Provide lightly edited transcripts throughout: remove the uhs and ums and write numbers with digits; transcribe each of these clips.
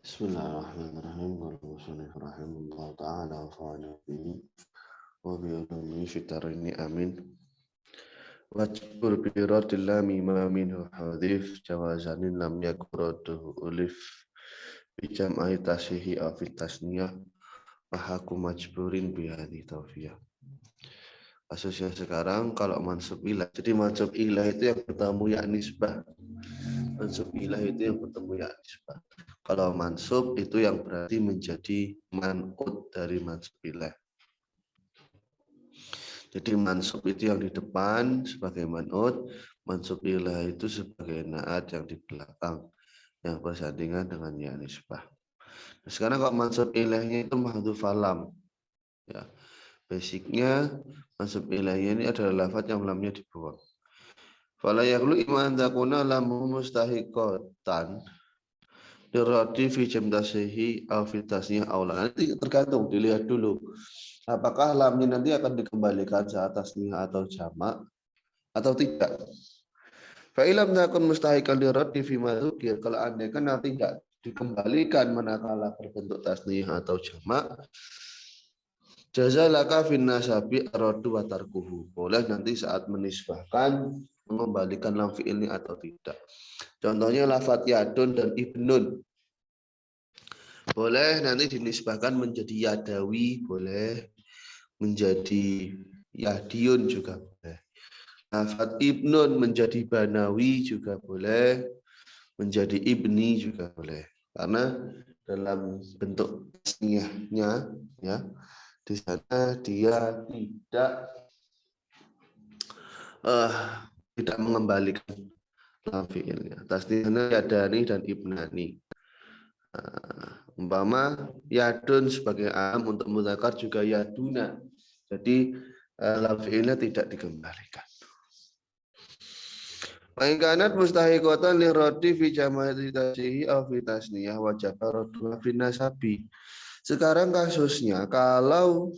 Bismillahirrahmanirrahim. Warahmatullahi ta'ala wa fa'ala wa bi'udumi fitarini amin. Wajbur biradillah mimma minhu hadif jawazanin lam yakuraduhu ulif bijam'ai tashihi afid tasniyah wahaku majburin bihadi tawfiyah. Kasusnya sekarang kalau mansub ilah. Jadi mansub ilah itu yang bertemu ya nisbah. Mansub ilah itu yang bertemu ya nisbah. Kalau mansub itu yang berarti menjadi man'ut dari mansub ilah. Jadi mansub itu yang di depan sebagai man'ut, mansub ilah itu sebagai na'at yang di belakang yang bersandingan dengan ya nisbah. Nah, sekarang kalau mansub ilahnya itu mahdhuf alam. Ya. Basicnya mansub ilahnya ini adalah lafaz yang lamnya dibuang. Fala yaqulu iman takuna lamu mustahiqatan dirati fi jamtasihi au fi tasnya aula. Nanti tergantung, dilihat dulu. Apakah lamnya nanti akan dikembalikan saat tasnya atau jamak atau tidak. Fa ilam takun mustahiqan dirati fi madzukir. Kalau andai kan nanti tidak dikembalikan manakala berbentuk tasnya atau jamak, jazalaka fin nasabi aradu wa tarkuhu. Boleh nanti saat menisbahkan mengembalikan lam fi'il ini atau tidak. Contohnya lafaz yadun dan ibnun. Boleh nanti dinisbahkan menjadi yadawi, boleh menjadi yadiun juga boleh. Lafaz ibnun menjadi banawi juga boleh, menjadi ibni juga boleh. Karena dalam bentuk tasniyahnya ya, di sana dia tidak mengembalikan lam fi'ilnya. Tasniyahnya yadani dan ibnani. Umpama yadun sebagai am untuk mudzakkar juga yaduna. Jadi lam fi'ilnya tidak dikembalikan. Ma'inkanat mustahiqatan li raddi fi jama'ati tasyihi aw fi tasniyah wajib raddu fi nasabi. Sekarang kasusnya kalau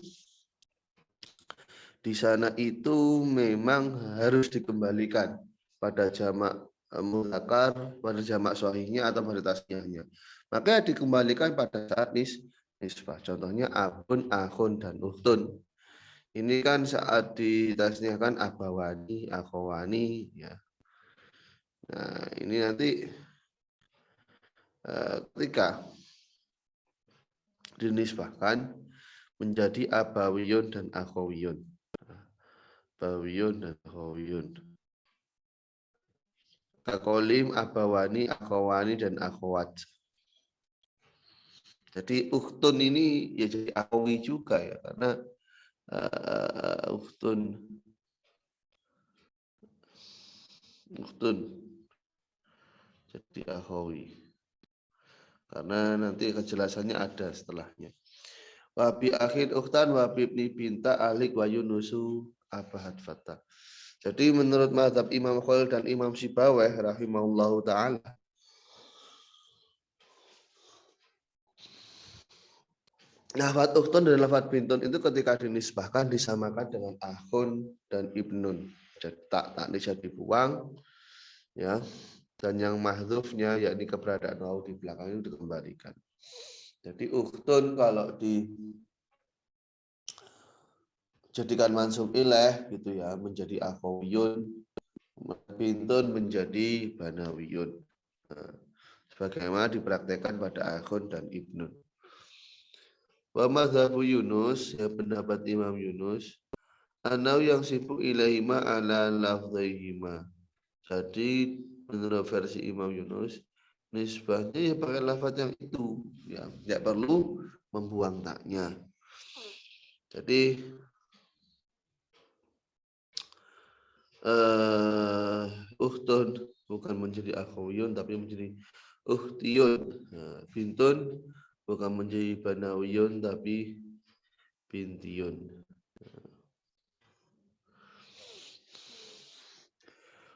di sana itu memang harus dikembalikan pada jamak mudzakkar, pada jamak sahihnya atau pada tasniyahnya. Maka dikembalikan pada saat nisbah. Contohnya abun, akhun, dan uhtun. Ini kan saat ditasniyahkan abawani, akhwani, ya. Nah, ini nanti ketika dinisbahkan menjadi abawiyun dan akhwiyun. Abawiyun dan akhwiyun. Kakolim, abawani, akhwani, dan akhwat. Jadi uhtun ini ya jadi akhwi juga ya, karena uhtun jadi akhwi. Karena nanti kejelasannya ada setelahnya. Wabi akhir ukhtan wabi ibni binta alik wa yunusu abahat fata. Jadi menurut mazhab Imam Khalil dan Imam Sibaweh rahimahullahu ta'ala, lafaz ukhtun dan lafaz bintun itu ketika dinisbahkan disamakan dengan akhun dan ibnun. Jadi tak bisa dibuang, ya. Dan yang mahdzufnya yakni keberadaan wawu di belakang itu dikembalikan. Jadi ukhtun kalau dijadikan mansub ilaih gitu ya, menjadi akhawiyun, bintun menjadi banawiyun. Nah, sebagaimana dipraktekkan pada akhun dan ibnun. Wa mazhabu Yunus, ya pendapat Imam Yunus, anau yang sifu ilaihima ala lafzaihima. Jadi menurut versi Imam Yunus, nisbahnya ya pakai lafaz yang itu, ya tidak perlu membuang taknya. Jadi uhtun bukan menjadi akhawiyun tapi menjadi uhtiyun. Nah, bintun bukan menjadi banawiyun tapi bintiyun.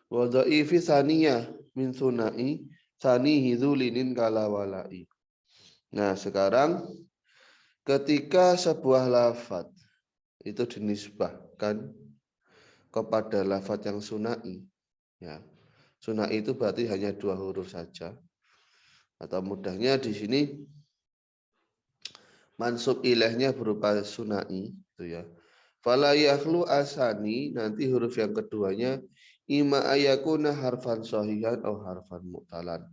Wa dhaifi saniyah min sunai sanihi dzulinin kalawalai. Nah, sekarang ketika sebuah lafaz itu dinisbahkan kepada lafaz yang sunai, ya. Sunai itu berarti hanya 2 huruf saja. Atau mudahnya di sini mansub ilaihnya berupa sunai itu ya. Fala yakhlu asani, nanti huruf yang keduanya ima ayakuna harfan sahihan atau harfan mu'talan.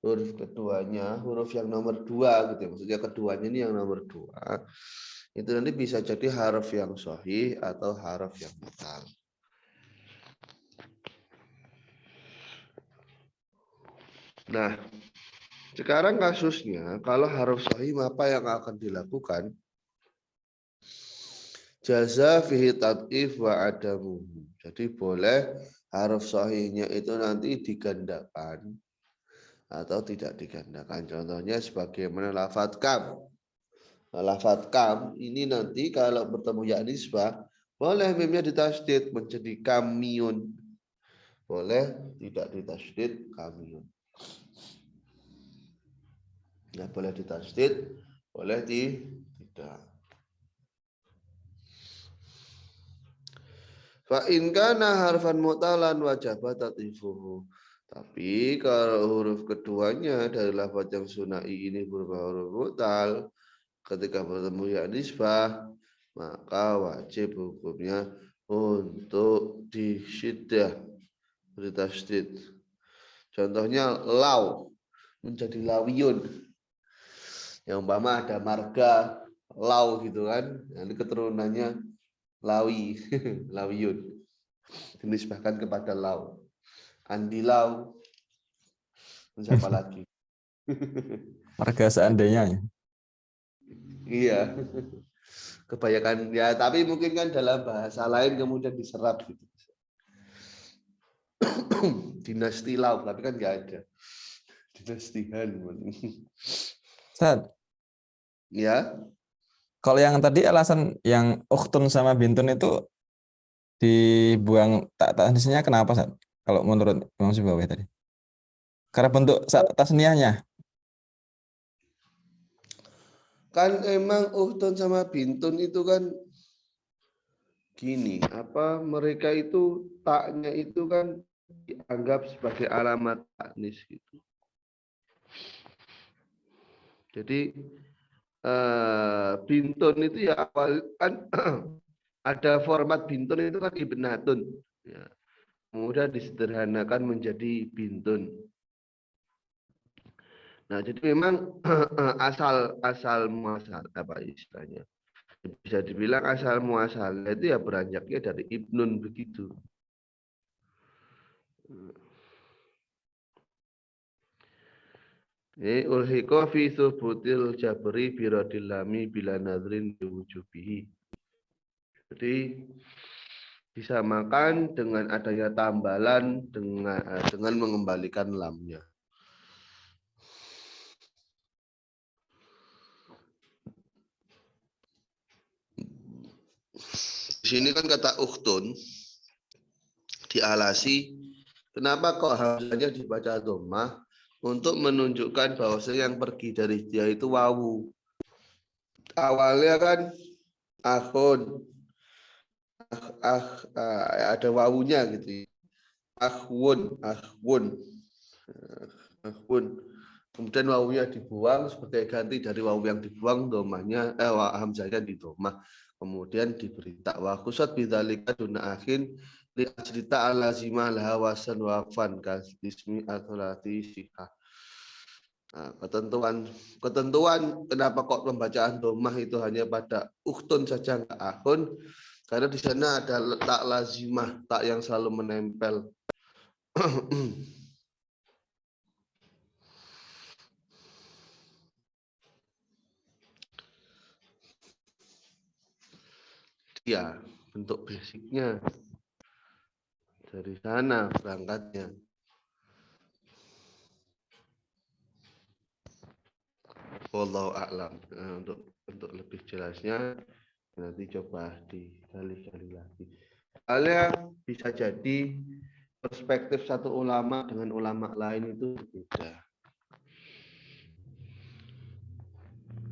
Huruf keduanya, huruf yang nomor 2 gitu ya. Maksudnya keduanya ini yang nomor 2. Itu nanti bisa jadi harf yang sahih atau harf yang mu'tal. Nah, sekarang kasusnya kalau harf sahih apa yang akan dilakukan? Jaza fihi tad'if wa adamu. Jadi boleh harf sahihnya itu nanti digandakan atau tidak digandakan. Contohnya sebagaimana lafadz kam. Nah, lafadz kam ini nanti kalau bertemu ya nisbah, boleh mimnya ditasydid menjadi kamiyun. Boleh tidak ditasydid kamiyun. Nah, boleh ditasydid, boleh tidak. Fa in kana harfan mu'talan wajib tatifuhu. Tapi kalau huruf keduanya dari lafaz yang sunai ini berupa huruf mu'tal, ketika bertemu ya nisbah, maka wajib hukumnya untuk disyiddah, ditasydid. Contohnya law menjadi lawiyun. Yang umpama ada marga law gitu kan, nanti keturunannya lawi, lawiyun, dinisbahkan kepada law. Andi law, siapa lagi? Marga seandainya ya. Iya, kebanyakan ya, tapi mungkin kan dalam bahasa lain kemudian diserap gitu. Dinasti law, tapi kan nggak ada. Dinastihan. Ustaz, Ya. kalau yang tadi alasan yang ukhtun sama bintun itu dibuang tak tasniahnya kenapa, Ustaz? Kalau menurut Imam Sibawayh tadi. Karena bentuk tasniahnya. Kan emang uhtun sama bintun itu kan gini, apa mereka itu taknya itu kan dianggap sebagai alamat taknis gitu. Jadi bintun itu ya awal kan ada format bintun itu kan ibnatun. Ya. Kemudian disederhanakan menjadi bintun. Nah, jadi memang asal muasal apa istilahnya? Bisa dibilang asal muasalnya itu ya beranjaknya dari ibnun begitu. Ulhiqa fi thubutil jabri biradil lami bila nadrin diwujubihi. Jadi disamakan dengan adanya tambalan dengan mengembalikan lamnya. Di sini kan kata ukhtun dialasi. Kenapa kok hamzahnya dibaca dhammah? Untuk menunjukkan bahwa yang pergi dari dia itu wawu. Awalnya kan akhun, ada wawunya gitu. Akhwun, akhwun. Kemudian wawunya dibuang sebagai ganti dari wawu yang dibuang, domahnya hamzahnya di domah. Kemudian diberi tak wa khusat bidzalika duna akhin li ajrita alazimah laha wasan wafan kasismi atolati sikah. Nah, ketentuan kenapa kok pembacaan domah itu hanya pada ukhtun saja enggak akhun, karena di sana ada tak lazimah, tak yang selalu menempel. Ya, bentuk basicnya dari sana berangkatnya. Wallahu a'lam. Nah, untuk lebih jelasnya nanti coba digali-gali lagi. Soalnya bisa jadi perspektif satu ulama dengan ulama lain itu berbeda.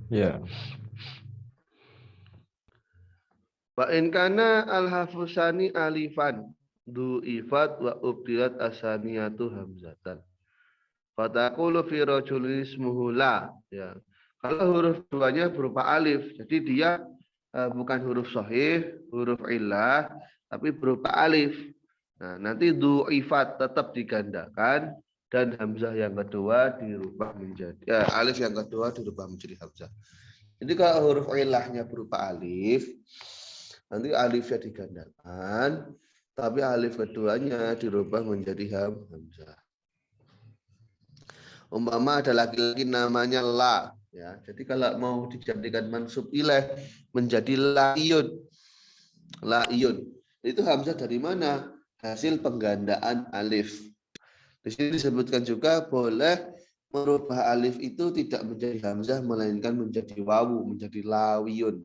Ya. Wa in kana al-hafusani alifan du ifat wa ubtilat asaniyatu hamzatan. Fataqulu fi rajulin ismuhu la, ya. Kalau huruf duanya berupa alif, jadi dia bukan huruf sahih, huruf illah, tapi berupa alif. Nah, nanti du'ifat tetap digandakan dan hamzah yang kedua dirubah menjadi alif yang kedua dirubah menjadi hamzah. Jadi kalau huruf ilahnya berupa alif, nanti alifnya digandakan, tapi alif keduanya dirubah menjadi hamzah. Umpama ada laki-laki namanya la, ya. Jadi kalau mau dijadikan mansub ilaih menjadi laiyun, laiyun. Itu hamzah dari mana? Hasil penggandaan alif. Di sini disebutkan juga boleh merubah alif itu tidak menjadi hamzah melainkan menjadi wawu, menjadi lawiyun.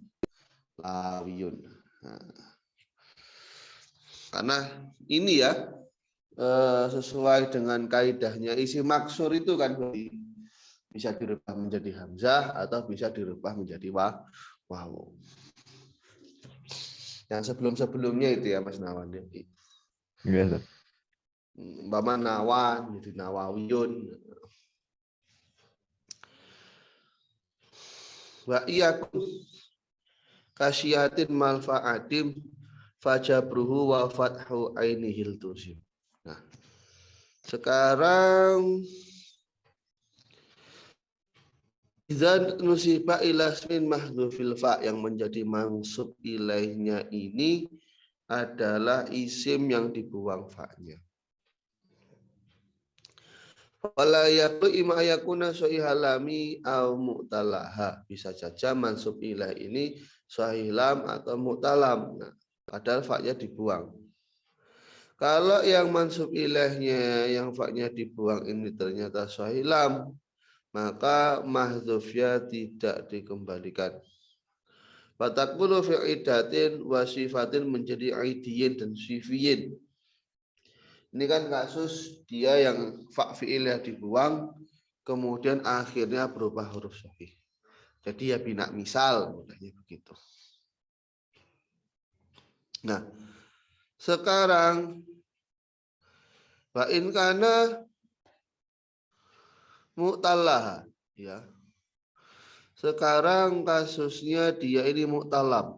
Lawiyun. Nah, karena ini ya sesuai dengan kaidahnya isi maksur itu kan bisa dirubah menjadi hamzah atau bisa dirubah menjadi wawu. Yang sebelum-sebelumnya itu ya Mas Nawan. Iya, Umpama nawan jadi nawawiyun. Wa iyyakum kasyiatin malfa'atim fajabruhu wa fathu ainihil tusim. Nah, sekarang idzan nusiba ila ismin mahdhufil fa, yang menjadi mansub ilaihnya ini adalah isim yang dibuang fa-nya. Wala yaqu ima yakuna sahihalami au mu'talaha. Bisa saja mansub ilah ini sahih lam atau mu'talam. Nah, padahal fa-nya dibuang. Kalau yang mansub ilahnya yang fa-nya dibuang ini ternyata sahih lam, maka mahdzufnya tidak dikembalikan. Fatakulu fi'idatin wa sifatin menjadi aidiyin dan sifiyin. Ini kan kasus dia yang fa fi'ilnya dibuang, kemudian akhirnya berubah huruf sahih. Jadi ya bina misal, mudahnya begitu. Nah, sekarang wa in kana mu'tallah, ya. Sekarang kasusnya dia ini mu'talab.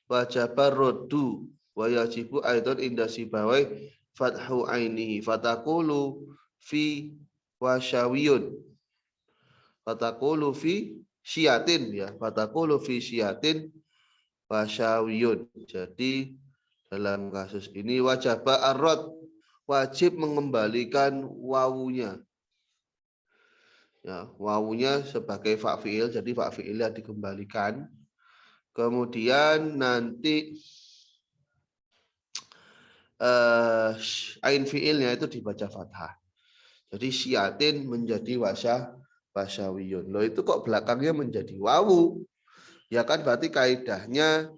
Wajabar roddu wa yajibu aidan inda sibawai fathu ainihi fatakulu fi wasyawiyun. Fatakulu fi syiatin, ya. Fatakulu fi syiatin wasyawiyun. Jadi dalam kasus ini wajaba arrod, wajib mengembalikan wawunya. Ya, wawunya sebagai fa fi'il, jadi fa fi'ilnya dikembalikan. Kemudian nanti ain fi'ilnya itu dibaca fathah. Jadi syiatin menjadi wasyawiyun. Loh itu kok belakangnya menjadi wawu? Ya kan berarti kaidahnya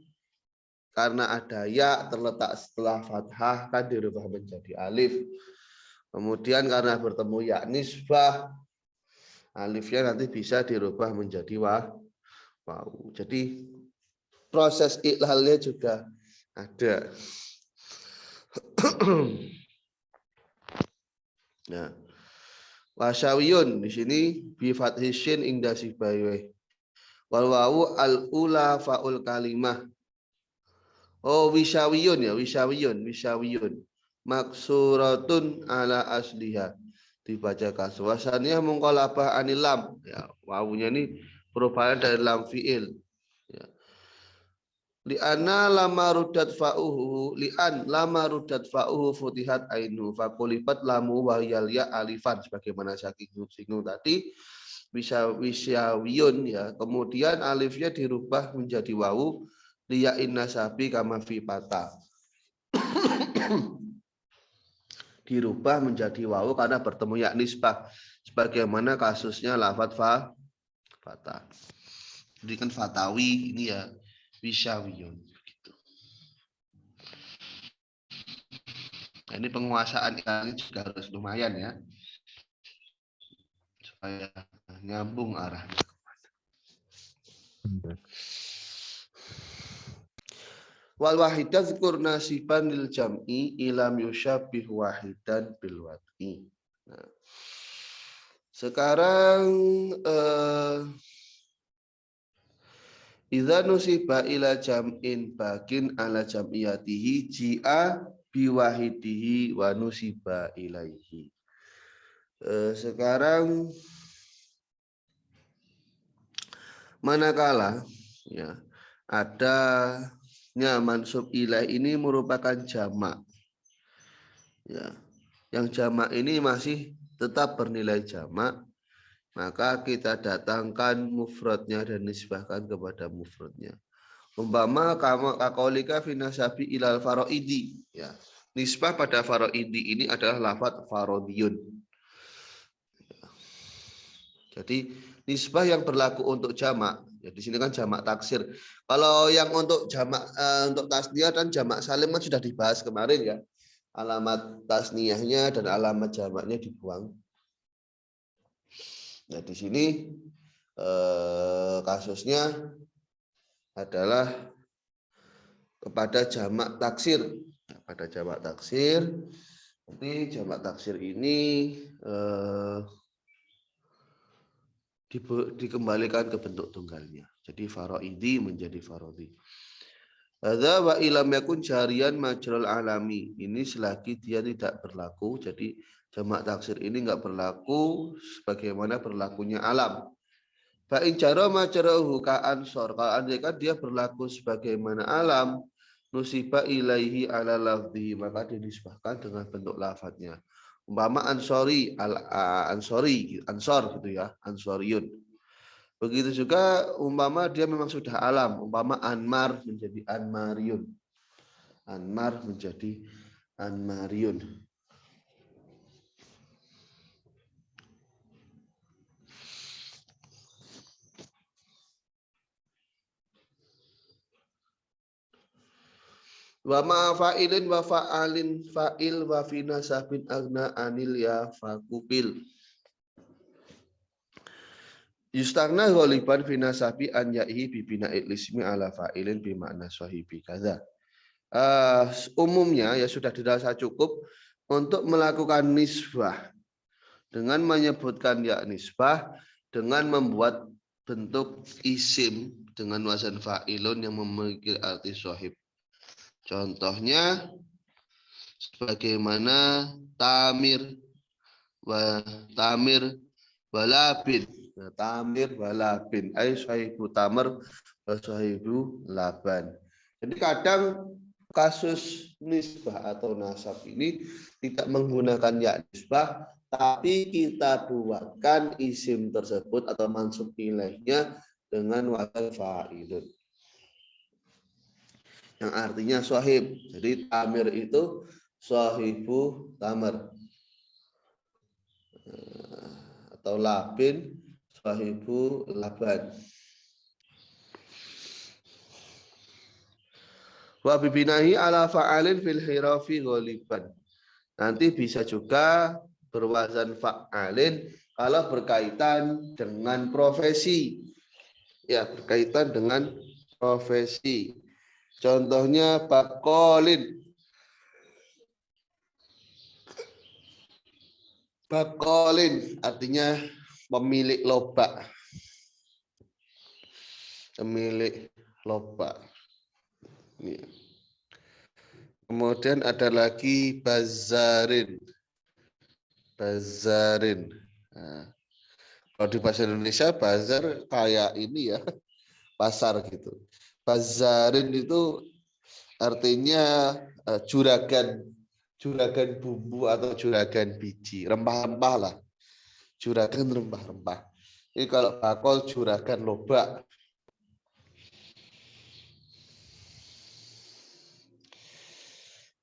karena ada ya terletak setelah fathah kan dirubah menjadi alif. Kemudian karena bertemu ya nisbah, alifnya nanti bisa dirubah menjadi wawu. Jadi proses iklalnya juga ada. Nah, wasyawiyun di sini bi fathhi syin inda sibaywe. Wal wawu al ula faul kalimah. Oh, wisyawiyun ya, wisyawiyun. Maksuratun ala asliha. Dibaca kaswasannya mengkolabah anilam. Ya, wawunya ini perubahan dari lam fiil. Ya. Li'anna lama rudat fa'uhu, li'an lama rudat fa'uhu futihat ainu fakulipat lamu wahyal ya alifan, sebagaimana saya singgung tadi. Bisa wisyawiyun, ya. Kemudian alifnya dirubah menjadi wawu liya'in nasabi kama fi pata. Dirubah menjadi wawu karena bertemu ya nisbah, sebagaimana kasusnya lafadz fata. Jadi kan fatawi ini ya wisyawiyun begitu. Nah, ini penguasaan ini juga harus lumayan ya, supaya nyambung arahnya. Wal wahidah dzkur nasiban lil jam'i ilam yusyabih wahidan bil wad'i. Nah, Sekarang idza nusiba ila jam'in bakin ala jam'iyatihi ji'a biwahidihi wa nusiba ilaihi. Sekarang manakala ya adanya mansub ilaih ini merupakan jamak, ya, yang jamak ini masih tetap bernilai jamak, maka kita datangkan mufradnya dan nisbahkan kepada mufradnya. Umpama kakolika finasabi ilal faroidi, ya, nisbah pada faroidi ini adalah lafadz farodiyun. Jadi nisbah yang berlaku untuk jamak, ya di sini kan jamak taksir. Kalau yang untuk jamak untuk tasniyah dan jamak salim kan sudah dibahas kemarin ya. Alamat tasniyahnya dan alamat jamaknya dibuang. Nah, di sini kasusnya adalah kepada jamak taksir. Nah, pada jamak taksir, nanti jamak taksir ini dikembalikan ke bentuk tunggalnya. Jadi faroidi menjadi farodi. Hadza wa ilam yakun jarian majrul alami. Ini selagi dia tidak berlaku, jadi jamak taksir ini enggak berlaku sebagaimana berlakunya alam. Fa in jara majrahu ka ansor. Kalau andaikan dia berlaku sebagaimana alam, nusiba ilaihi ala lafdhi, maka dinisbahkan dengan bentuk lafadznya. Umpama ansori ansor gitu ya, ansoriyun. Begitu juga umpama dia memang sudah alam, umpama Anmar menjadi Anmariun. Anmar menjadi Anmariun. Wa ma fa'ilin wa fa'alin fa'il wa fi nasabin agna anil ya fakupil. Yustagna ghaliban fi nasabi an ya'ihi bi bina'il ismi ala fa'ilin bi makna sahibi kadza. Umumnya ya sudah dirasa cukup untuk melakukan nisbah dengan menyebutkan ya nisbah dengan membuat bentuk isim dengan wazan fa'ilun yang memiliki arti sahib. Contohnya sebagaimana tamir walabin. Nah, tamir walabin ay sahibu tamr wa sahibu laban. Jadi kadang kasus nisbah atau nasab ini tidak menggunakan ya nisbah, tapi kita buatkan isim tersebut atau mansub ilaihnya dengan wazan fa'ilun, yang artinya sahib. Jadi tamir itu sahibu tamar, atau labin sahibu laban. Wa bibinahi ala fa'alin fil hirafi ghaliban. Nanti bisa juga berwazan fa'alin kalau berkaitan dengan profesi. Ya, berkaitan dengan profesi. Contohnya bakolin. Bakolin artinya pemilik lobak. Pemilik lobak. Ini. Kemudian ada lagi bazarin. Bazarin. Nah, kalau di bahasa Indonesia bazar kayak ini ya, pasar gitu. Bazarin itu artinya juragan bumbu atau juragan biji, rempah-rempah lah. Juragan rempah-rempah. Ini kalau bakol juragan lobak.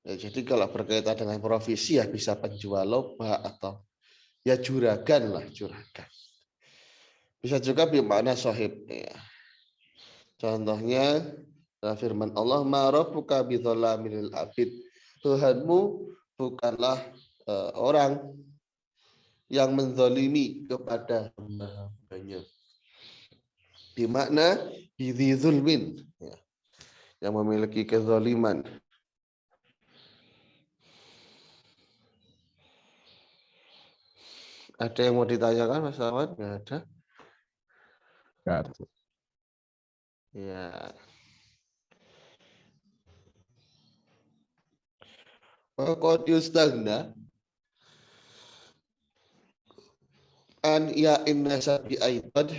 Ya, jadi kalau berkaitan dengan profesi ya bisa penjual lobak atau ya juragan lah, juragan. Bisa juga bermakna sahib. Ya. Contohnya firman Allah, ma rabbuka bidzalamil abid. Tuhanmu bukanlah orang yang menzalimi kepada hamba-hambanya. Bermakna bidzi zulmin, ya, yang memiliki kezaliman. Ada yang mau ditanyakan Mas Awan? Nggak ada. Nggak ada. Ya. Qad yustagna an ya inna sabi aitan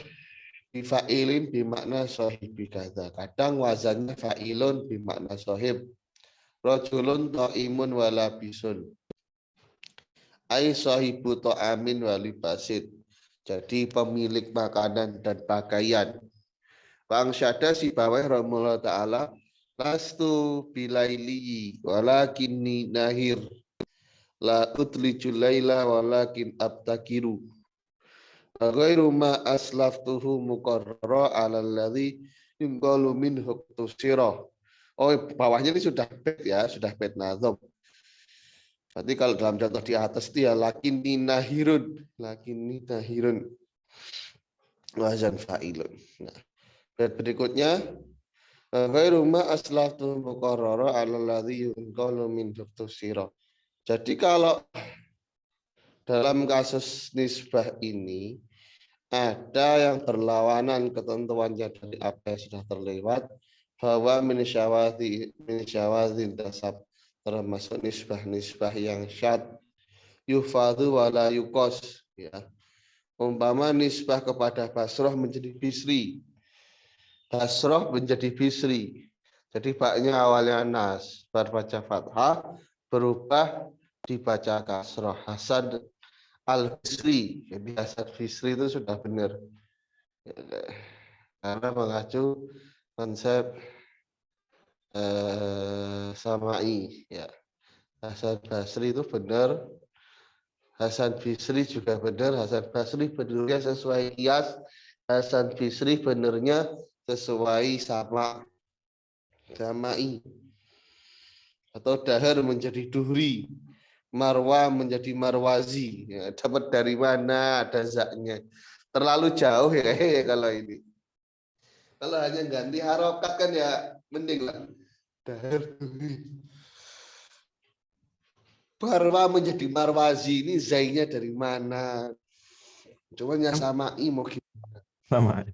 bifa'ilin bimakna sahibi kata. Kadang wazannya fa'ilun bimakna sahib. Rajulun ta'imun walabisun. Ai sahibu ta'amin walibasid. Jadi pemilik makanan dan pakaian. Bang Syada si bawah rahimahullah ta'ala. Lastu bilaili walakinni nahir. La utlijul laila walakin abtakiru. Ghairu ma aslaftuhu muqarrara ala alladhi yunqalu minhu tusirah. Oh, bawahnya ini sudah bait ya, sudah bait nazam. Berarti kalau dalam contoh di atas itu ya lakinni nahirun wazan fa'ilun. Nah, bait berikutnya ghairu ma aslaftuhu muqarrara ala alladhi yunqalu minhu tusirah. Jadi kalau dalam kasus nisbah ini ada yang berlawanan ketentuannya dari apa yang sudah terlewat, bahwa minisyawadhi dasab termasuk nisbah yang syad yufadhu wala yukos, ya. Umpama nisbah kepada Basroh menjadi Bisri, Basroh menjadi Bisri, jadi baknya awalnya nas berbaca fathah berubah dibaca kasroh Hasan Al-Bisri. Jadi Hasan Bisri itu sudah benar. Karena mengacu konsep samai. Ya. Hasan Basri itu benar. Hasan Bisri juga benar. Hasan Basri benarnya sesuai kias. Hasan Bisri benarnya sesuai samai. Atau dahar menjadi duhri. Marwa menjadi marwazi, ya, dapat dari mana ada zaknya, terlalu jauh ya kalau ini. Kalau hanya ganti harokat kan ya mending lah. Marwa menjadi marwazi, ini zainya dari mana? Cuman ya samai mau gimana? Sama.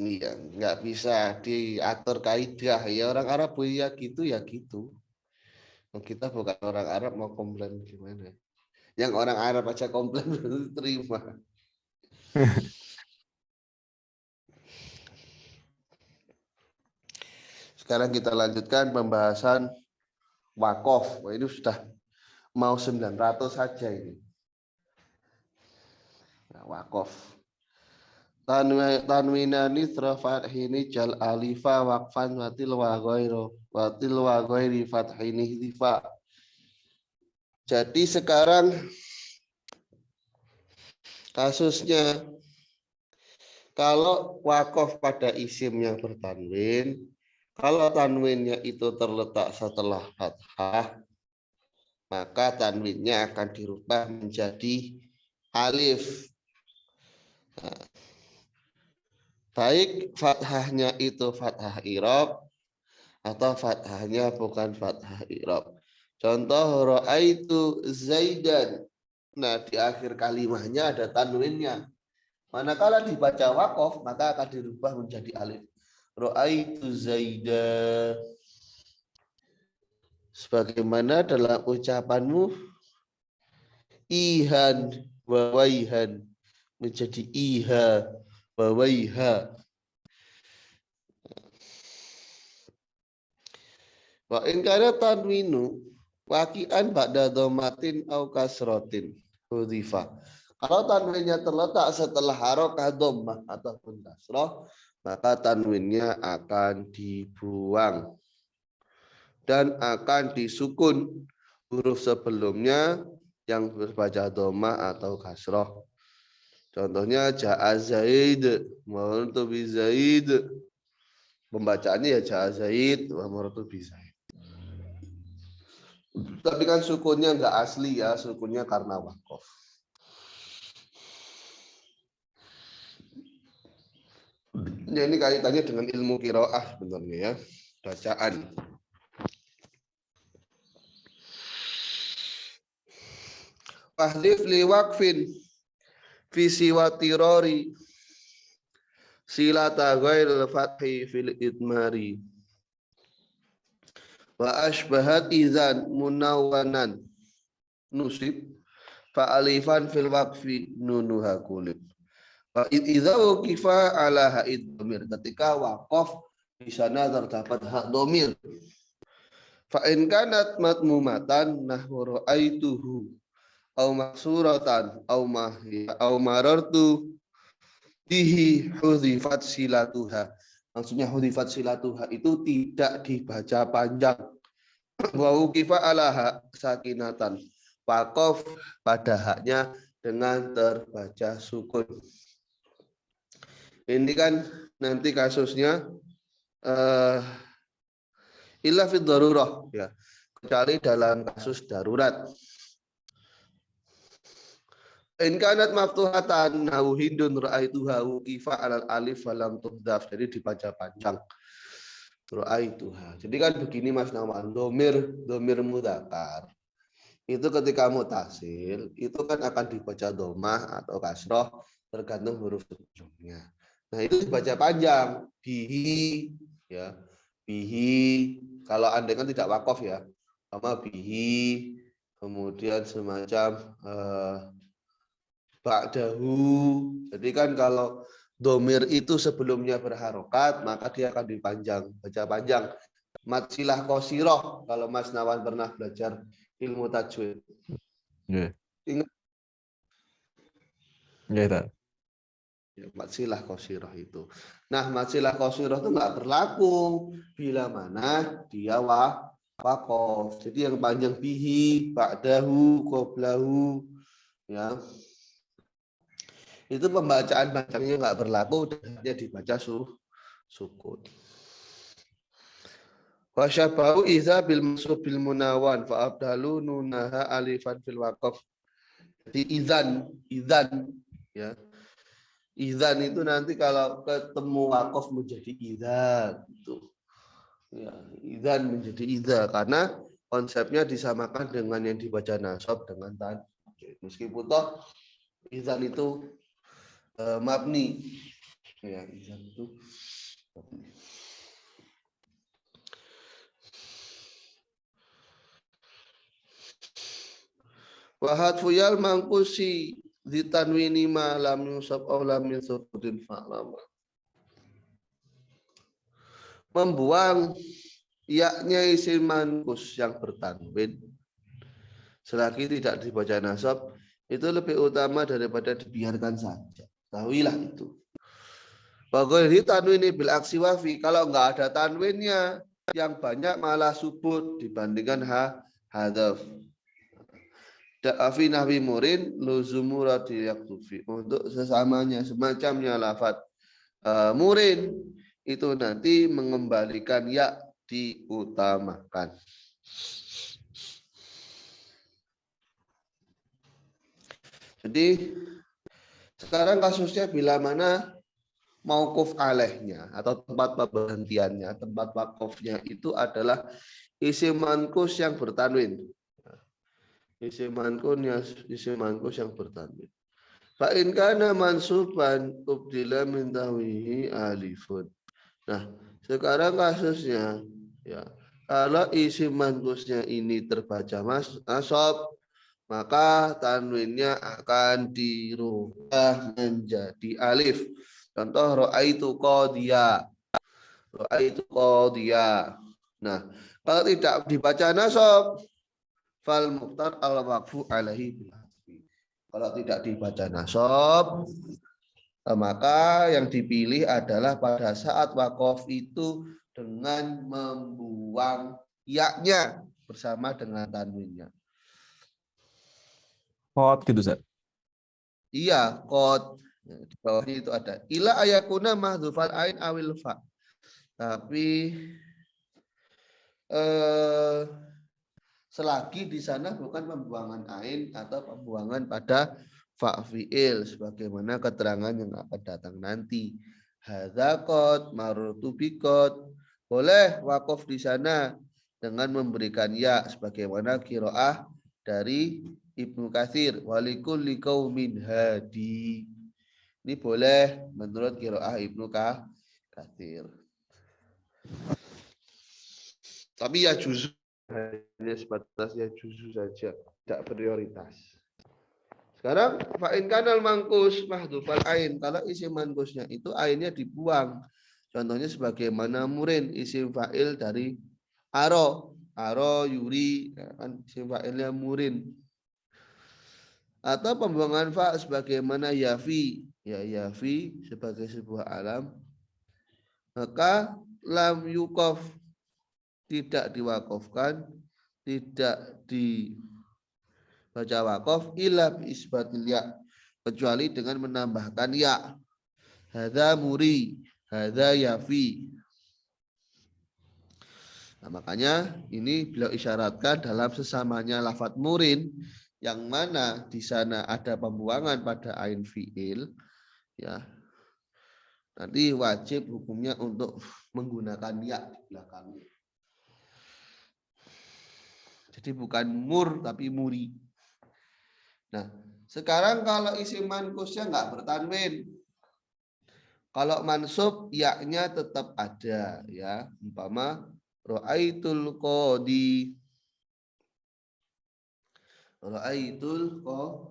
Iya, nggak bisa diatur kaidah ya, orang Arab ya gitu ya gitu. Kita bukan orang Arab mau komplain gimana? Yang orang Arab aja komplain belum terima. Sekarang kita lanjutkan pembahasan wakof. Wah, ini sudah mau 900 saja ini. Nah, wakof. Tanwinani fathini jal alifa waqfan watil wa ghairi fathini hifa. Jadi sekarang kasusnya kalau wakof pada isim yang bertanwin, kalau tanwinnya itu terletak setelah fathah, maka tanwinnya akan dirubah menjadi alif. Nah, baik fathahnya itu fathah i'rab atau fathahnya bukan fathah i'rab. Contoh ra'aitu Zaidan. Nah, di akhir kalimatnya ada tanwinnya. Manakala dibaca wakof, maka akan dirubah menjadi alif. Ra'aitu Zaidan. Sebagaimana dalam ucapanmu ihan wa waihan menjadi iha wa waiha. Wa in kana tanwinu waqi'an ba'da dhammatin au kasratin hudhifa. Kalau tanwinnya terletak setelah harokah dhammah ataupun kasrah, maka tanwinnya akan dibuang dan akan disukun huruf sebelumnya yang berbaca dhammah atau kasrah. Contohnya ja'a Zaid, marartu bi Zaid. Pembacaannya ya ja'a Zaid, wa marartu bi Zaid. Tapi kan sukunnya enggak asli ya, sukunnya karena wakof. Ya, ini kaitannya dengan ilmu qiraah sebenarnya ya, bacaan. Fahlif liwakfin fi siwatirori silata ghairil fathi fil idmari wa ashbahat idzan munawwanan nusib fa alifan fil waqfi nunuha kulib fa idza waqifa ala haid dhamir ketika waqaf di sana terdapat hak dhamir fa in kanat matmumatan nahwu ra'aituhu au maksuratan au marartu bihi hudhifat silatuha. Maksudnya hudhifat silatuha itu tidak dibaca panjang. Wa uqifa alaha sakinatan. Waqaf pada haknya dengan terbaca sukun. Ini kan nanti kasusnya illa fi darurah ya. Kecuali dalam kasus darurat. In kanat maftuhatan nahu hindun ra'aituha uqifa alal alif walam tuhdaf. Jadi dibaca panjang. Ra'aituha. Jadi kan begini Mas Nawan, domir mudzakkar. Itu ketika mutasil, itu kan akan dibaca domah atau kasroh tergantung huruf sebelumnya. Nah, itu dibaca panjang. Bihi ya. Bihi kalau Anda kan tidak wakof ya. Sama bihi kemudian semacam ba'dahu. Jadi kan kalau domir itu sebelumnya berharokat, maka dia akan dipanjang, baca panjang. Matsilah qasiroh, kalau Mas Nawan pernah belajar ilmu tajwid. Yeah. Ingat? Yeah, ya, matsilah qasiroh itu. Nah, matsilah qasiroh itu nggak berlaku bila mana dia waqaf. Jadi yang panjang bihi, ba'dahu, qoblahu, ya. Itu pembacaan panjangnya nggak berlaku dan hanya dibaca sukun. Wa syabahu iza bil mansub bil munawan fa abdalu nunaha alifan fil waqaf. Jadi idzan ya. Idzan itu nanti kalau ketemu waqaf menjadi idzan itu. Ya, idzan menjadi idza karena konsepnya disamakan dengan yang dibaca nasab dengan tanwin. Meskipun toh idzan itu mabni ya, izan itu mabni. Wa hadfu yal mangkusi ditanwini ma lam yusab aw lam yusabutin fa'lama. Membuang yaknya isim mankus yang bertanwin selagi tidak dibaca nasab itu lebih utama daripada dibiarkan saja. Tahuilah itu. Bagol tanwini bil aksi wafi, kalau nggak ada tanwinnya yang banyak malah subut dibandingkan hadaf. Da'afi nahwi murin luzumurati yaktufi, untuk sesamanya semacamnya lafaz murin itu nanti mengembalikan ya diutamakan. Jadi sekarang kasusnya bila mana mauquf alaihnya atau tempat pemberhentiannya, tempat wakofnya itu adalah isim mankus yang bertanwin. Isim mankus yang bertanwin. Fa in kana mansuban ubdila min tahwihi alifun. Nah, sekarang kasusnya ya, kalau isim mankusnya ini terbaca nasab, maka tanwinnya akan dirubah menjadi alif. Contoh ra'aitu qadhiya. Ra'aitu qadhiya. Nah, kalau tidak dibaca nasab, fal muqtar al waqfu alaihi bil hasbi. Kalau tidak dibaca nasab, maka yang dipilih adalah pada saat waqaf itu dengan membuang ya-nya bersama dengan tanwinnya. Hot gitu, Zat. Iya, qad. Di bawahnya itu ada ila ayakuna mahdhufal ain awil fa. Tapi selagi di sana bukan pembuangan ain atau pembuangan pada fa fiil sebagaimana keterangan yang akan datang nanti. Hadza qad marartu biqad. Boleh waqaf di sana dengan memberikan ya sebagaimana qiraah dari Ibnu Katsir, walikulli qaumin hadi. Ini boleh menurut qiraah Ibnu Katsir. Tapi ya juzu hanya sebatas ya juzu saja, tidak prioritas. Sekarang fa'in kanal mangkus mahdhufal ain. Kalau isim mangkusnya itu ainnya dibuang. Contohnya sebagaimana murin, isim fa'il dari aro. Aro yuri, ya kan isim fa'ilnya murin. Atau pembuangan fa sebagaimana yafi. Ya yafi sebagai sebuah alam. Maka lam yukof tidak diwakofkan, tidak dibaca wakof illa bi isbatil ya, kecuali dengan menambahkan ya. Hadza muri, hadza yafi. Nah, makanya ini beliau isyaratkan dalam sesamanya lafadz murin yang mana di sana ada pembuangan pada ain fiil, ya. Nanti wajib hukumnya untuk menggunakan ya di belakangnya. Jadi bukan mur tapi muri. Nah, sekarang kalau isim mankusnya nggak bertanwin. Kalau mansub ya-nya tetap ada, ya. Umpama ra'aitul qadi. Ra'aitul qadi.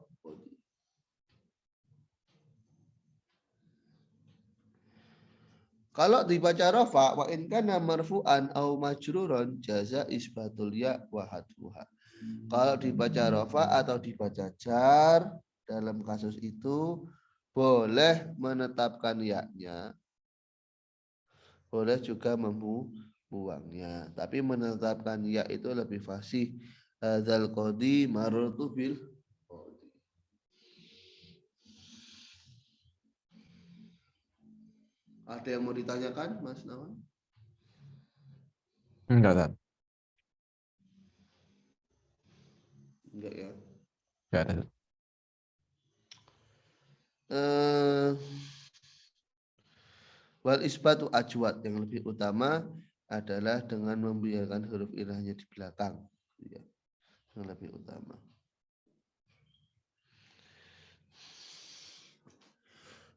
Kalau dibaca rafa wa in kana marfu'an au majruran jaza isbatul ya wa hadfuha. Kalau dibaca rafa atau dibaca jar dalam kasus itu boleh menetapkan ya-nya. Boleh juga membuangnya. Tapi menetapkan ya itu lebih fasih. Hadzal qadi marartu bil qadi. Ada yang mau ditanyakan, Mas Nawan? Enggak, Tad. Enggak ya. Enggak ada. Wal isbatu ajwad, yang lebih utama adalah dengan membiarkan huruf ilahnya di belakang, ya. Yang lebih utama.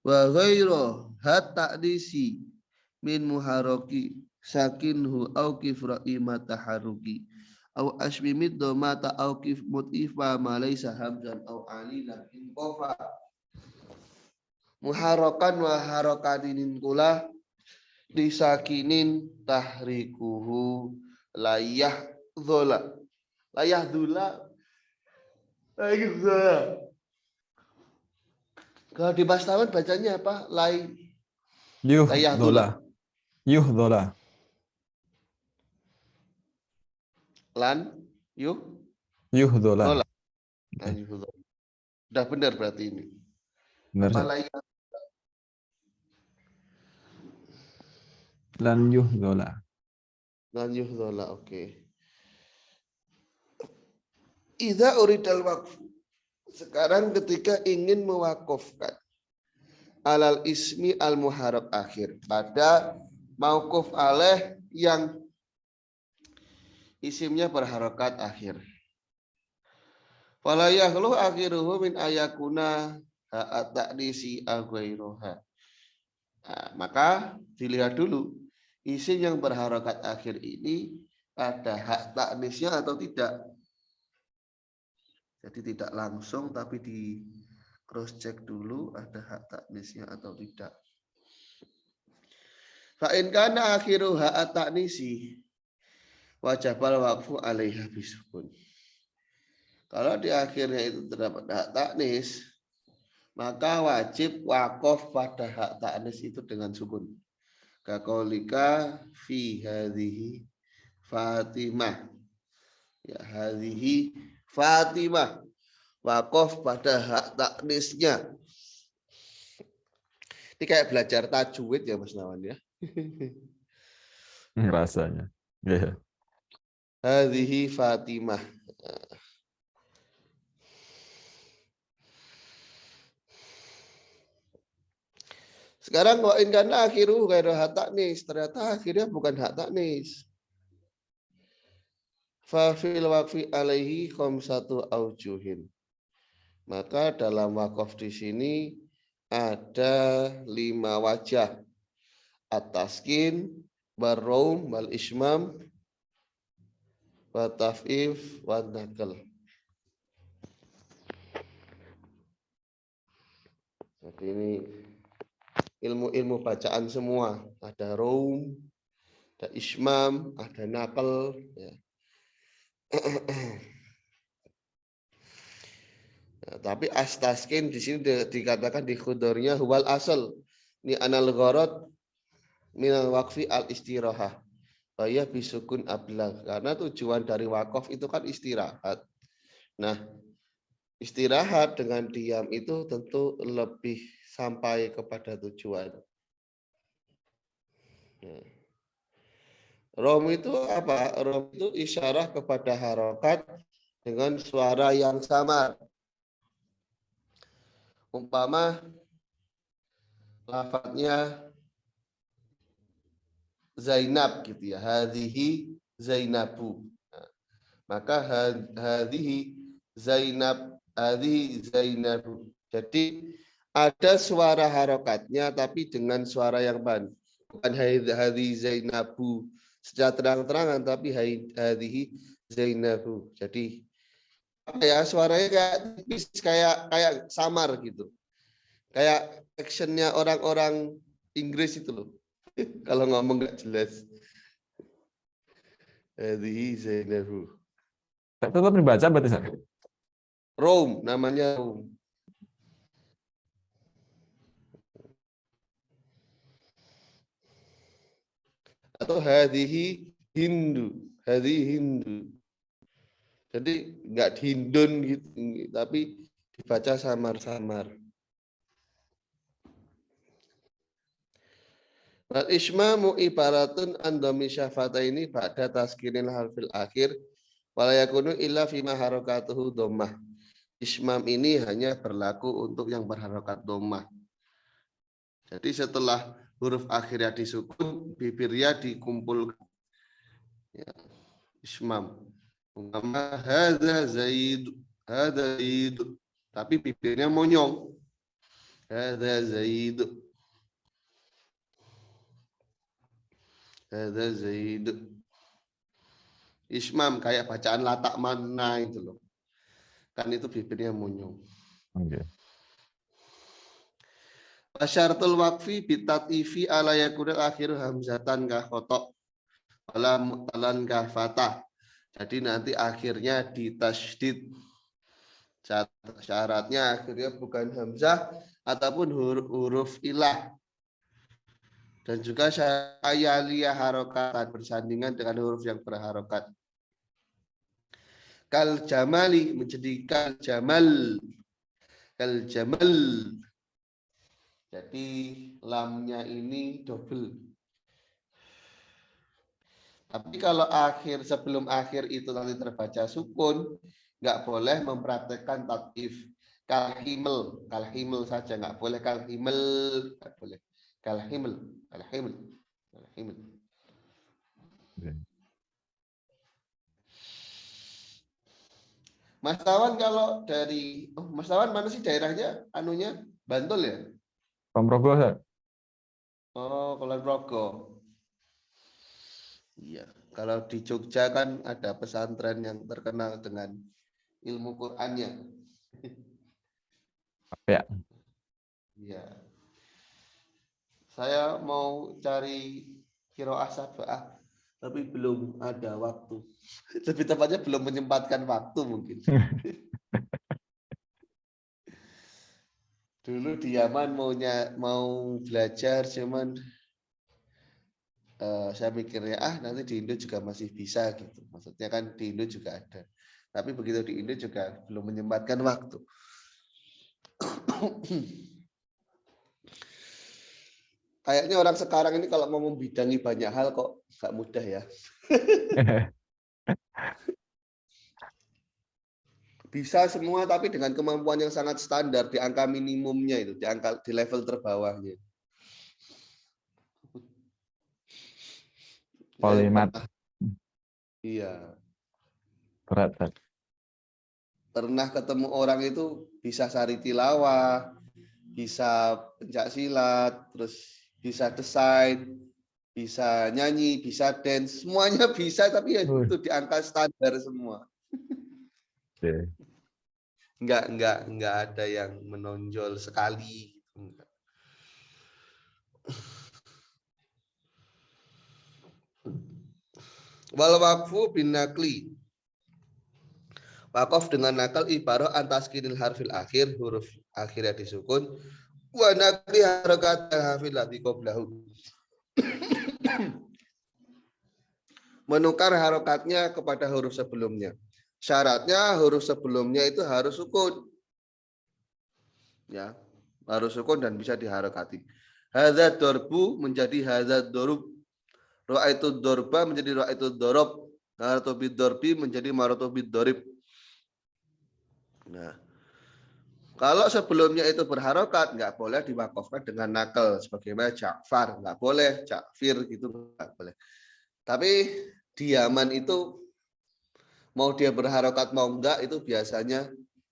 Wa ghairu hat ta'disi min muharraki sakinhu au kifra'i mataharuki au asmimid domata au kif mutifa ma laysa hamzan au alilan in qafa muharrakan wa harakatinin kula disakinin tahrikuhu layah dzola layah dzula layah dzola. Kalau di Bastawan bacanya apa? Layah dzula. Yuhdhola. Lan Yuhdhola. dzola. Lan yuhdhola. Udah benar berarti ini. Benar, Apa Tad. layah? Lan yuhdhola. Lan yuhdhola, oke. Idza uridal waqfu. Sekarang ketika ingin mewakufkan alal ismi al muharrab akhir pada mauquf alaih yang isimnya berharokat akhir. Fala yakhlu akhiruhu min ayakuna ha'at ta'disi aghairuha. Nah, maka dilihat dulu isim yang berharokat akhir ini ada hak ta'nisnya atau tidak. Jadi tidak langsung tapi di cross check dulu ada hak ta'nisnya atau tidak. Fa in kana akhiru ha'at ta'nisi wajibal waqfu alaiha bisukun. Kalau di akhirnya itu terdapat hak ta'nis, maka wajib wakof pada hak ta'nis itu dengan sukun. Kaqaulika fi hadhihi Fatimah. Ya, hadhihi Fatimah. Wakof pada hak ta'nisnya. Ini kayak belajar tajwid ya Mas Nawan ya. Rasanya. Ya. Hadhihi Fatimah. Sekarang wa in kana akhiru ghairu hak ta'nis, ternyata akhirnya bukan hak ta'nis. Fa fil waqfi alaihi khamsatu aujuhin. Maka dalam wakaf di sini ada 5 wajah. At-taskin, barroum, wal-ismam, wa-taf'if, wa-nakal. Jadi ini ilmu-ilmu bacaan semua. Ada roum, ada ismam, ada nakal. Ya. Nah, tapi astaskin di sini dikatakan di khudurnya huwal asal. Ini anal gharad minal waqfi al istirahah. Bahaya bisukun ablag. Karena tujuan dari wakaf itu kan istirahat. Nah, istirahat dengan diam itu tentu lebih sampai kepada tujuan. Nah, rom itu apa? Rom itu isyarah kepada harokat dengan suara yang samar. Umpama lafadznya Zainab gitu ya. Hadhihi Zainabu. Nah, maka hadhihi Zainabu. Jadi ada suara harokatnya tapi dengan suara yang ban. Bukan hadhihi Zainabu secara terang-terangan tapi hadhihi Zainabu. Jadi apa ya, suaranya kayak tipis, kayak samar gitu. Kayak actionnya orang-orang Inggris itu loh. Kalau ngomong nggak jelas. Hadhihi Zainabu. Tetap dibaca berarti Ustaz? Rome, namanya Rome. Atau hadhihi Hindu. Hadhihi Hindu. Jadi nggak Hindun gitu, tapi dibaca samar-samar. Wal ismamu ibaratun an dhammi syafataini ba'da taskinil harfil akhir wala yakunu illa fima harakatuhu dhammah. Ismam ini hanya berlaku untuk yang berharokat dhammah. Jadi setelah huruf akhirnya disukun, bibirnya dikumpulkan. Ya, ismam. Umpama hadza Zaid, hadza Zaid. Tapi bibirnya monyong. Hadza Zaid. Hadza Zaid. Ismam kayak bacaan latak mana itu loh. Kan itu bibirnya monyong. Okay. Wasyartul waqfi bitatifi ala yakunil akhiru hamzatan ka khotok wala mu'talan ka fatah. Jadi nanti akhirnya ditasydid. Syaratnya akhirnya bukan hamzah ataupun huruf ilah. Dan juga ayaliyah harokatan bersandingan dengan huruf yang berharokat. Kal jamali menjadi kal jamal. Kal jamal. Jadi lamnya ini double. Tapi kalau sebelum akhir itu nanti terbaca sukun, nggak boleh mempraktekkan tatif. Kalhimel saja nggak boleh kalhimel, nggak boleh kalhimel. Mas Tawan kalau dari Mas Tawan mana sih daerahnya? Anunya Bantul ya? Pamprogo Ustaz? Oh, Kulon Progo. Iya, kalau di Jogja kan ada pesantren yang terkenal dengan ilmu Qur'annya. Ya. Iya. Saya mau cari qiraah sab'ah, tapi belum ada waktu. Lebih tepatnya belum menyempatkan waktu mungkin. Dulu di Yaman mau belajar, cuman saya mikirnya nanti di Indo juga masih bisa gitu. Maksudnya kan di Indo juga ada. Tapi begitu di Indo juga belum menyempatkan waktu. Kayaknya orang sekarang ini kalau mau membidangi banyak hal kok nggak mudah ya. Bisa semua tapi dengan kemampuan yang sangat standar di angka minimumnya itu, di level terbawahnya. Polimat. Iya. Berat. pernah ketemu orang itu bisa sari tilawah, bisa pencak silat, terus bisa desain, bisa nyanyi, bisa dance, semuanya bisa, tapi ya itu di angka standar semua. Enggak ada yang menonjol sekali. Wal waqfu bin nakli. Wakaf dengan nakal ibarat antaskinil harfil akhir, huruf akhirnya disukun, wa nakli harakat harfil ladzi qablahu. Menukar harokatnya kepada huruf sebelumnya. Syaratnya huruf sebelumnya itu harus sukun. Ya, harus sukun dan bisa diharokati. Hadza dorbu menjadi hadza dorub. Ra'aitu dorba menjadi ra'aitu dorob. Maratu bid dorbi menjadi maratu bid dorib. Nah, kalau sebelumnya itu berharokat, nggak boleh diwakafkan dengan nakal. Sebagaimana Ja'far, nggak boleh. Ja'fir gitu, nggak boleh. Tapi di Yaman itu mau dia berharokat mau enggak itu biasanya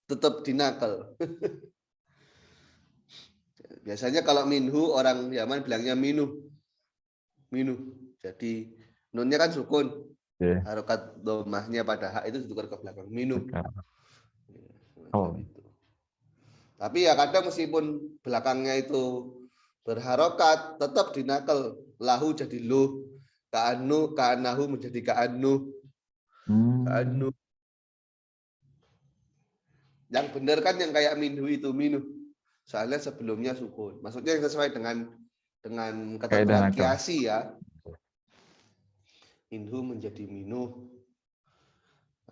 tetap dinakal. Biasanya kalau minhu orang Yaman bilangnya minuh. Minuh. Jadi nunnya kan sukun. Harokat domahnya pada hak itu ditukar ke belakang. Minuh. Gitu. Tapi ya kadang meskipun belakangnya itu berharokat tetap dinakal. Lahu jadi luh. Ka'anu, ka'anahu menjadi ka'anu. Ka'anu. Yang benar kan yang kayak minhu itu minuh. Soalnya sebelumnya sukun. Maksudnya yang sesuai dengan ketentuan kiasi ya. Minhu menjadi minuh.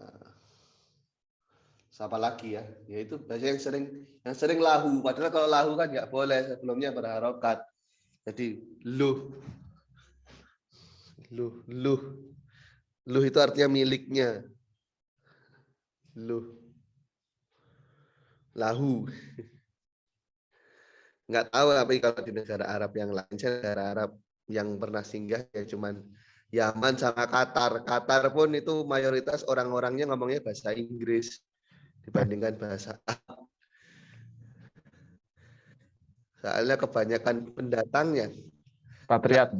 Nah, siapa lagi ya? Yaitu bahasa yang sering lahu. Padahal kalau lahu kan nggak boleh sebelumnya berharokat. Jadi luh. Luh itu artinya miliknya. Luh. Lahu. Nggak tahu tapi kalau di negara Arab yang lain, negara Arab yang pernah singgah ya cuman Yaman sama Qatar. Qatar pun itu mayoritas orang-orangnya ngomongnya bahasa Inggris dibandingkan bahasa Arab. Soalnya kebanyakan pendatangnya. Patriot.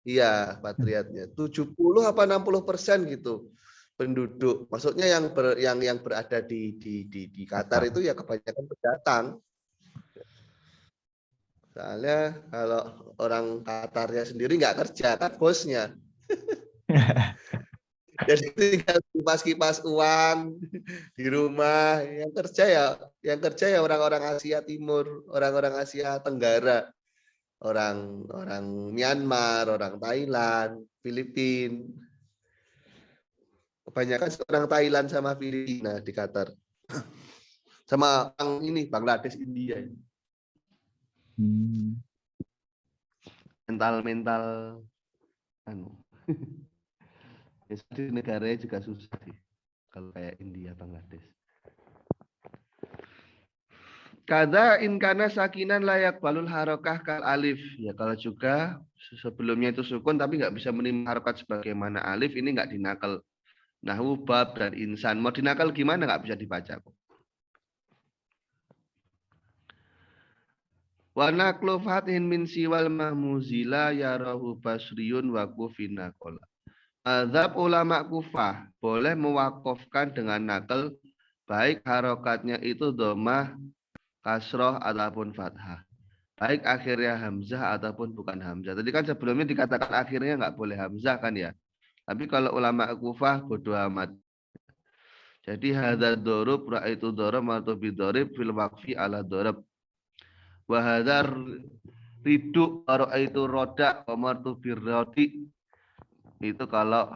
Iya, patriotnya. 70 apa 60% gitu penduduk. Maksudnya yang berada di Qatar itu ya kebanyakan pendatang. Soalnya kalau orang Qatarnya sendiri nggak kerja kan bosnya. Jadi tinggal kipas-kipas uang di rumah. Yang kerja ya orang-orang Asia Timur, orang-orang Asia Tenggara, orang Myanmar, orang Thailand, Filipina. Kebanyakan orang Thailand sama Filipina di Qatar. Sama orang ini Bangladesh, India. Mental anu. Di negaranya juga susah sih. Kalau kayak India, Bangladesh. Kada inkana sakinan layak balul harokah kal alif. Ya kalau juga sebelumnya itu sukun tapi nggak bisa menerima harokat sebagaimana alif, ini nggak dinakal. Nahwu bab dan insan. Mau dinakal gimana nggak bisa dibaca kok. Wa naqlu fathin min siwal mahmuzila yarahu basriyun wa kufina qala. Mazhab ulama Kufah boleh mewakafkan dengan nakal baik harokatnya itu domah, kasroh ataupun fathah. Baik akhirnya hamzah ataupun bukan hamzah. Tadi kan sebelumnya dikatakan akhirnya nggak boleh hamzah kan ya. Tapi kalau ulama Kufah bodo amat. Jadi hadza dorub ra'aitu dorab atau bidorib fil waqfi ala dorab. Wa hadzar riduk ra'aitu roda wa martu birrodi. Itu kalau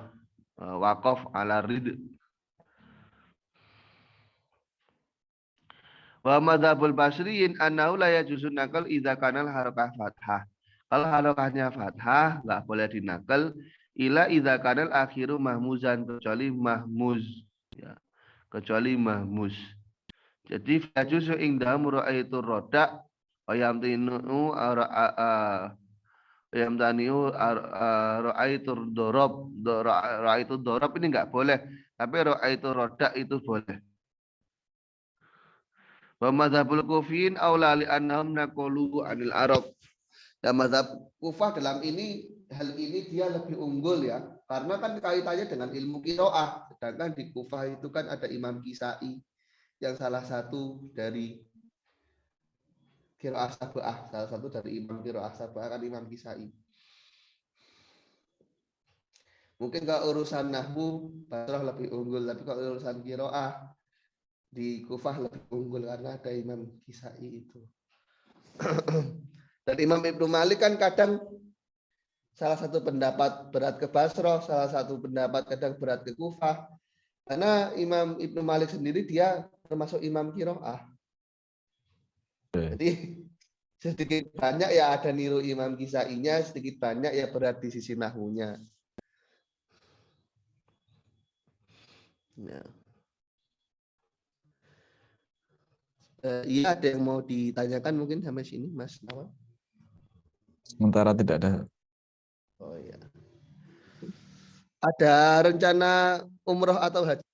wakaf ala rid. Wa madzhabul basriyin annahu la yajuzu nakal idza kana harokah fathah. Kalau harokahnya fathah enggak boleh dinakal ila idza kana akhiru mahmuzan kecuali mahmuz ya. Kecuali mahmuz. Jadi yajuzu indahum ra'aitu roda wa yamtinu yamtaniu ra'aitu dorob. Ra'aitu dorob ini enggak boleh. Tapi ra'aitu roda itu boleh. Wa madzhabul kufiyin aula li annahum naqulu anil Arab. Dan mazhab Kufah dalam hal ini dia lebih unggul ya, karena kan kaitannya dengan ilmu qiraah. Sedangkan di Kufah itu kan ada Imam Kisai yang salah satu dari qiraah sab'ah, salah satu dari imam qiraah sab'ah kan Imam Kisai. Mungkin kalau urusan nahwu Basrah lebih unggul, tapi kalau urusan qiraah di Kufah lebih unggul karena ada Imam Kisai itu. Dan Imam Ibnu Malik kan kadang salah satu pendapat berat ke Basrah, salah satu pendapat kadang berat ke Kufah. Karena Imam Ibnu Malik sendiri dia termasuk imam qiraah. Jadi sedikit banyak ya ada niru Imam Kisai-nya, sedikit banyak ya berat di sisi nahwunya. Ya. Iya, ada yang mau ditanyakan mungkin sampai sini, Mas Nawal? Sementara tidak ada. Oh iya. Ada rencana umroh atau haji